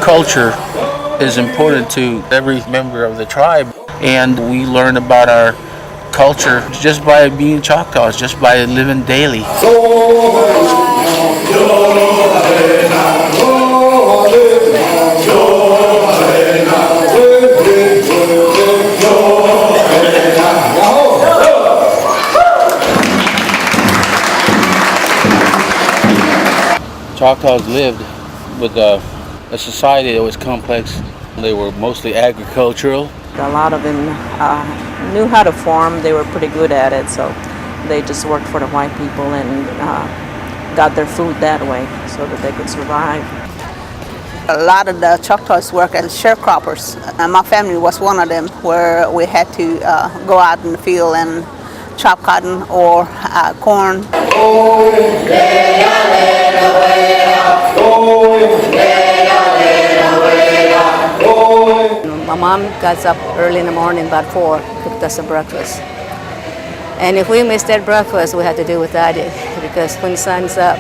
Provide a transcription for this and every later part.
Culture is important to every member of the tribe, and we learn about our culture just by being Choctaws, just by living daily. Choctaws lived with a society that was complex. They were mostly agricultural. A lot of them knew how to farm. They were pretty good at it, so they just worked for the white people and got their food that way so that they could survive. A lot of the Choctaws work as sharecroppers, and my family was one of them, where we had to go out in the field and chop cotton or corn. My mom got up early in the morning, about 4, cooked us a breakfast. And if we missed that breakfast, we had to do without it, because when the sun's up,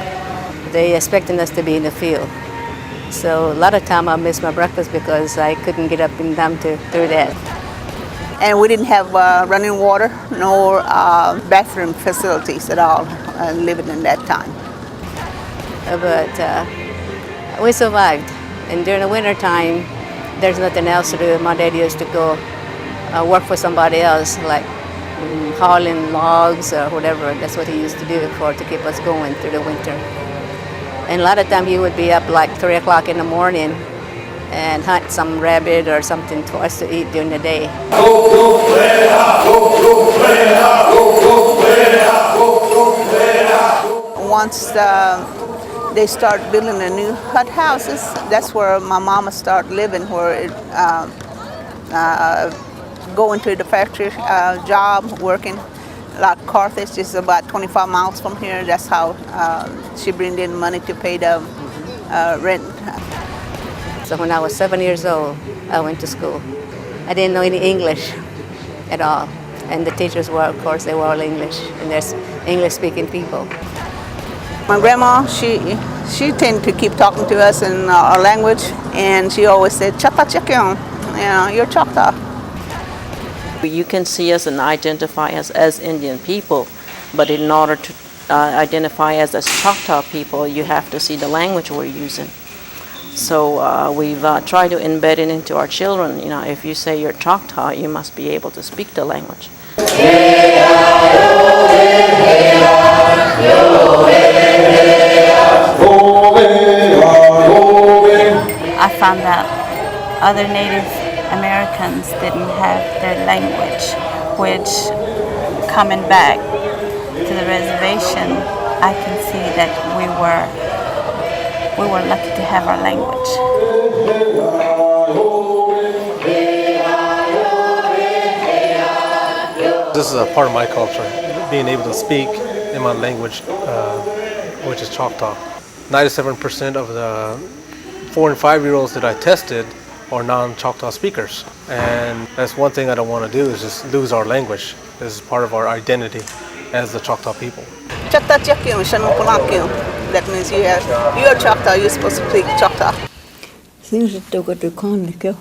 they expecting us to be in the field. So a lot of time I missed my breakfast because I couldn't get up in time to do that. And we didn't have running water nor bathroom facilities at all living in that time. But we survived. And during the winter time, there's nothing else to do. My dad used to go work for somebody else, like hauling logs or whatever. That's what he used to do to keep us going through the winter. And a lot of time he would be up like 3 o'clock in the morning and hunt some rabbit or something for us to eat during the day. Once they start building the new hut houses, that's where my mama started living, where going to the factory job, working. Like Carthage is about 25 miles from here. That's how she bring in money to pay the rent. So when I was 7 years old, I went to school. I didn't know any English at all. And the teachers were, of course, they were all English. And there's English-speaking people. My grandma, she tended to keep talking to us in our language. And she always said, Choctaw Chickion, you're Choctaw. You can see us and identify us as Indian people, but in order to identify us as Choctaw people, you have to see the language we're using. So we've tried to embed it into our children. If you say you're Choctaw, you must be able to speak the language. I found that other Native Americans didn't have their language, which coming back to the reservation, I can see that we were lucky to have our language. This is a part of my culture, being able to speak in my language, which is Choctaw. 97% of the 4 and 5-year-olds that I tested are non-Choctaw speakers. And that's one thing I don't want to do, is just lose our language. This is part of our identity as the Choctaw people. That means you're Choctaw, you're supposed to speak Choctaw. Things that took to Conica,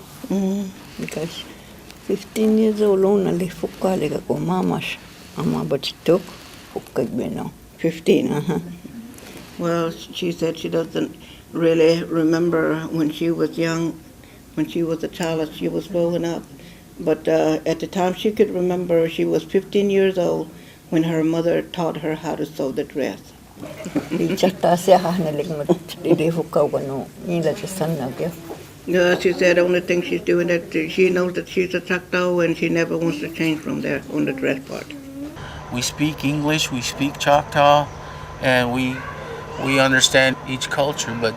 because 15 years old only Fukaliga go mamas, but she took 15, Well, she said she doesn't really remember when she was young, when she was a child as she was growing up. But at the time she could remember, she was 15 years old when her mother taught her how to sew the dress. Yeah, she said the only thing she's doing that she knows that she's a Choctaw and she never wants to change from there on the dress part. We speak English, we speak Choctaw, and we we understand each culture, but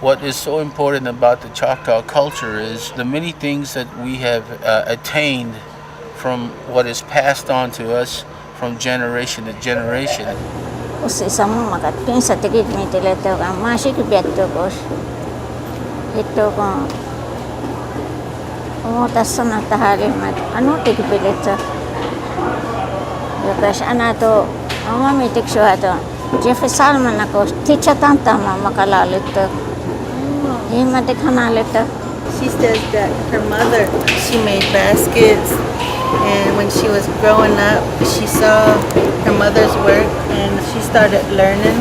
what is so important about the Choctaw culture is the many things that we have attained from what is passed on to us from generation to generation. Usi sama makat pinsa tikit mi teleto ka masih kibetto kos. Ito ko tasana tahari mat anu tikipilita. Yakas anato ama mi tiksho ato. Jeff Salman ako teacher tanta mama kalalito. Hima tikhanalito. She says that her mother, she made baskets, and when she was growing up, she saw her mother's work and she started learning.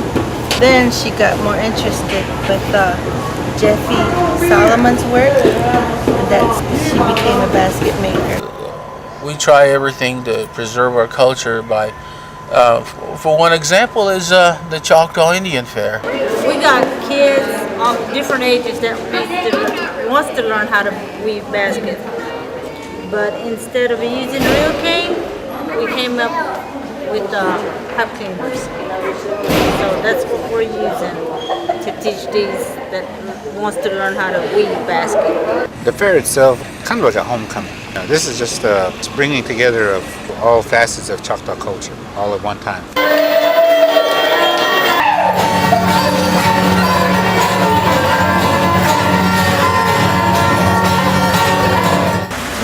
Then she got more interested with Jeffy Solomon's work, and she became a basket maker. We try everything to preserve our culture by, for one example, is the Choctaw Indian Fair. We got kids of different ages that wants to learn how to weave baskets. But instead of using real cane, we came up with hop cleaners. So that's what we're using to teach these that wants to learn how to weave baskets. The fair itself, kind of like a homecoming. This is just bringing together of all facets of Choctaw culture all at one time.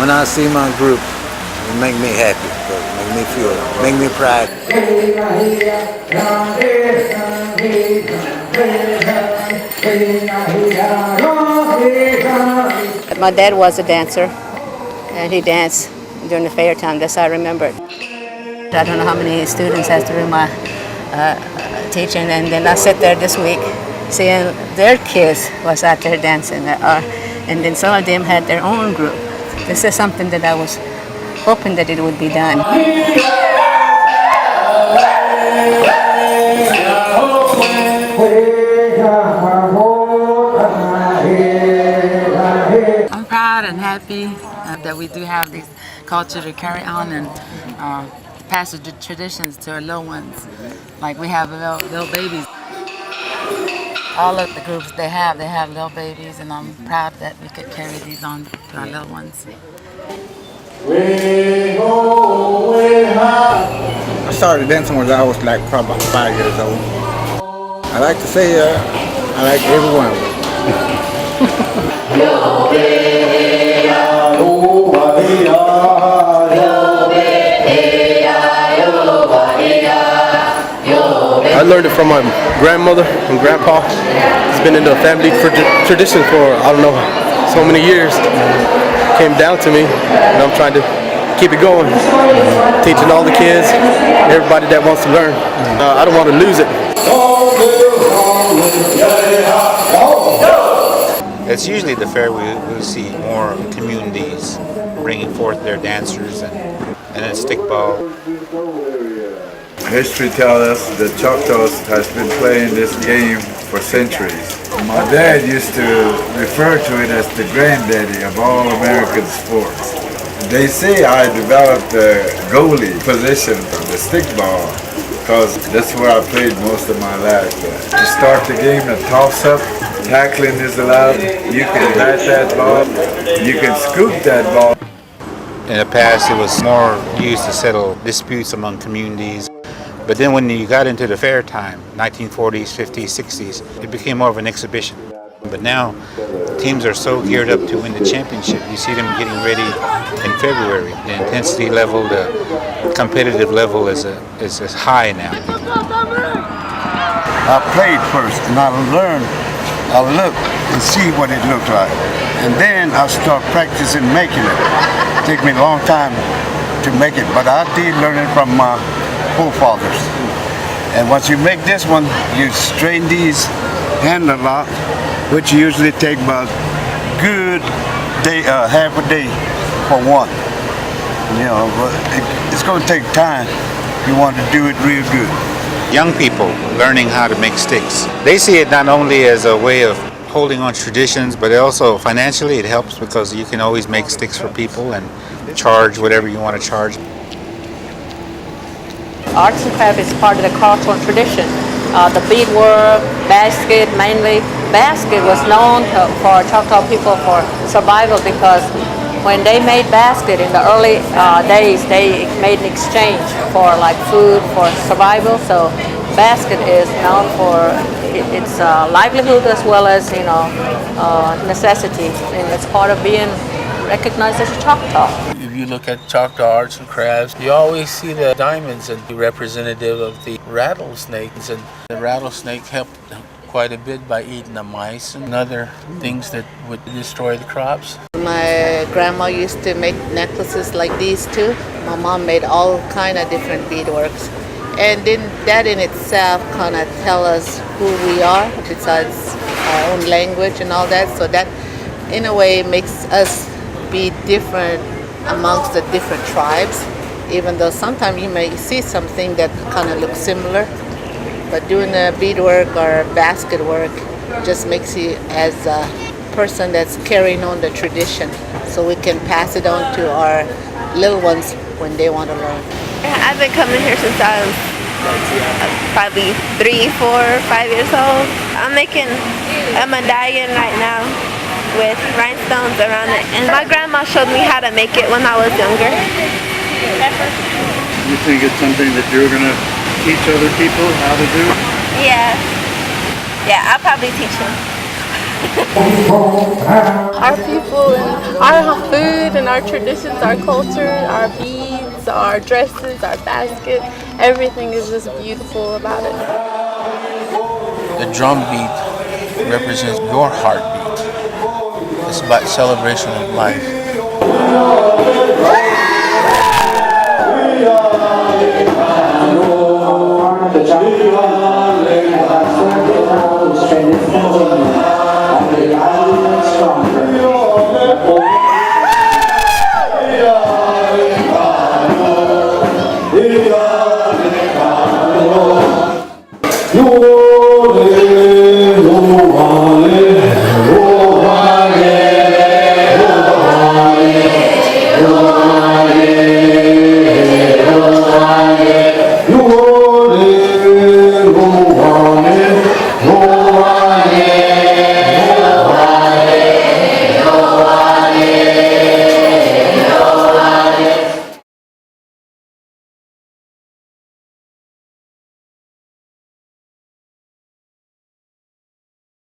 When I see my group, it make me happy, make me feel, make me proud. My dad was a dancer, and he danced during the fair time. That's how I remember it. I don't know how many students has through my teaching, and then I sat there this week seeing their kids was out there dancing, and then some of them had their own group. This is something that I was hoping that it would be done. I'm proud and happy that we do have this culture to carry on and pass the traditions to our little ones. Like we have little babies. All of the groups they have little babies, and I'm proud that we could carry these on to our little ones. I started dancing when I was like probably about 5 years old. I like to say I like every one of them. I learned it from my grandmother and grandpa. It's been in the family tradition for, I don't know, so many years. Came down to me, and I'm trying to keep it going. Teaching all the kids, everybody that wants to learn. I don't want to lose it. It's usually the fair we see more communities bringing forth their dancers and then stickball. History tells us that Choctaws has been playing this game for centuries. My dad used to refer to it as the granddaddy of all American sports. They say I developed the goalie position from the stickball because that's where I played most of my life. To start the game, the toss-up, tackling is allowed. You can bat that ball, you can scoop that ball. In the past, it was more used to settle disputes among communities. But then when you got into the fair time, 1940s, 50s, 60s, it became more of an exhibition. But now, teams are so geared up to win the championship. You see them getting ready in February. The intensity level, the competitive level is high now. I played first, and I learned, I look and see what it looked like. And then I start practicing making it. It took me a long time to make it, but I did learn it from my forefathers. And once you make this one, you strain these hand a lot, which usually take about good day, half a day for one. You know, but it's going to take time. You want to do it real good. Young people learning how to make sticks. They see it not only as a way of holding on traditions, but also financially it helps because you can always make sticks for people and charge whatever you want to charge. Arts and craft is part of the cultural tradition. the beadwork, basket mainly. Basket was known for Choctaw people for survival because when they made basket in the early days, they made an exchange for like food for survival. So basket is known for its livelihood as well as necessity, and it's part of being recognized as a Choctaw. If you look at Choctaw arts and crafts, you always see the diamonds and representative of the rattlesnakes, and the rattlesnake helped quite a bit by eating the mice and other things that would destroy the crops. My grandma used to make necklaces like these too. My mom made all kind of different beadworks. And then that in itself kind of tell us who we are besides our own language and all that. So that in a way makes us be different amongst the different tribes, even though sometimes you may see something that kind of looks similar. But doing the beadwork or basket work just makes you as a person that's carrying on the tradition, so we can pass it on to our little ones when they want to learn. I've been coming here since I was probably 3, 4, 5 years old. I'm making a medallion right now with rhinestones around it, and my grandma showed me how to make it when I was younger. You think it's something that you're going to teach other people how to do? Yeah, I'll probably teach them. Our people and our food and our traditions, our culture, our beads, our dresses, our basket, everything is just beautiful about it. The drum beat represents your heartbeat. It's about celebration of life.